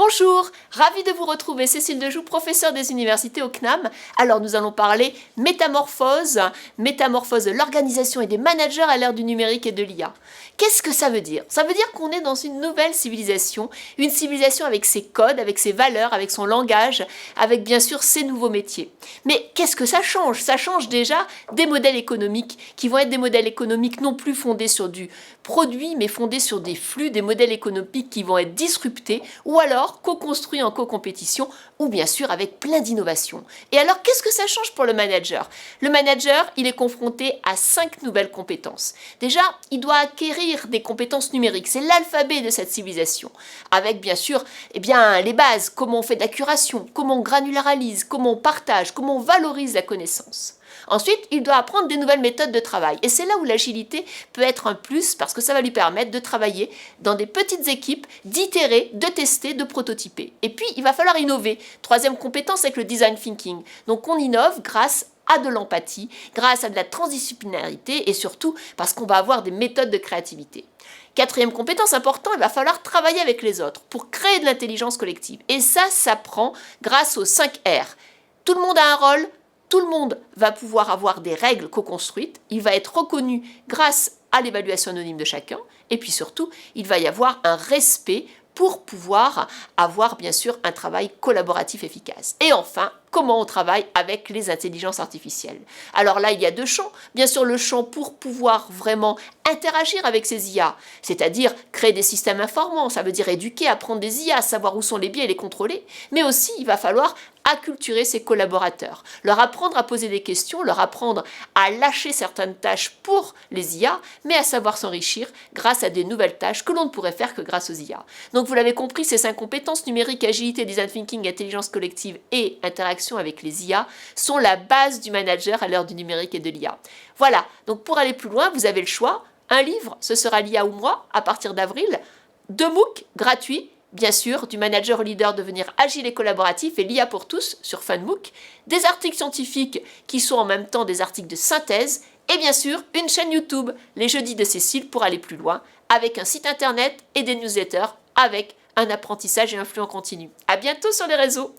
Bonjour, ravie de vous retrouver, Cécile Dejoux, professeure des universités au CNAM. Alors nous allons parler métamorphose de l'organisation et des managers à l'ère du numérique et de l'IA. Qu'est-ce que ça veut dire? Ça veut dire qu'on est dans une nouvelle civilisation, une civilisation avec ses codes, avec ses valeurs, avec son langage, avec bien sûr ses nouveaux métiers. Mais qu'est-ce que ça change? Ça change déjà des modèles économiques qui vont être des modèles économiques non plus fondés sur du produit, mais fondés sur des flux, des modèles économiques qui vont être disruptés ou alors co-construits en co-compétition ou bien sûr avec plein d'innovations. Et alors qu'est-ce que ça change pour le manager? Le manager, il est confronté à 5 nouvelles compétences. Déjà, il doit acquérir des compétences numériques, c'est l'alphabet de cette civilisation, avec bien sûr les bases, comment on fait de la curation, comment on granularise, comment on partage, comment on valorise la connaissance. Ensuite, il doit apprendre des nouvelles méthodes de travail. Et c'est là où l'agilité peut être un plus parce que ça va lui permettre de travailler dans des petites équipes, d'itérer, de tester, de prototyper. Et puis, il va falloir innover. Troisième compétence avec le design thinking. Donc, on innove grâce à de l'empathie, grâce à de la transdisciplinarité et surtout parce qu'on va avoir des méthodes de créativité. Quatrième compétence importante, il va falloir travailler avec les autres pour créer de l'intelligence collective. Et ça s'apprend grâce aux 5 R. Tout le monde a un rôle. Tout le monde va pouvoir avoir des règles co-construites, il va être reconnu grâce à l'évaluation anonyme de chacun, et puis surtout, il va y avoir un respect pour pouvoir avoir bien sûr un travail collaboratif efficace. Et enfin, comment on travaille avec les intelligences artificielles. Alors là, il y a 2 champs. Bien sûr, le champ pour pouvoir vraiment interagir avec ces IA, c'est-à-dire créer des systèmes informans, ça veut dire éduquer, apprendre des IA, savoir où sont les biais et les contrôler, mais aussi il va falloir acculturer ses collaborateurs, leur apprendre à poser des questions, leur apprendre à lâcher certaines tâches pour les IA, mais à savoir s'enrichir grâce à des nouvelles tâches que l'on ne pourrait faire que grâce aux IA. Donc vous l'avez compris, ces 5 compétences numériques, agilité, design thinking, intelligence collective et interaction avec les IA sont la base du manager à l'heure du numérique et de l'IA. Voilà, donc pour aller plus loin, vous avez le choix. Un livre, ce sera l'IA ou moi, à partir d'avril. 2 MOOC gratuits, bien sûr, du manager au leader devenir agile et collaboratif et l'IA pour tous sur FunMOOC. Des articles scientifiques qui sont en même temps des articles de synthèse. Et bien sûr, une chaîne YouTube, les jeudis de Cécile, pour aller plus loin, avec un site internet et des newsletters, avec un apprentissage et un flux en continu. À bientôt sur les réseaux.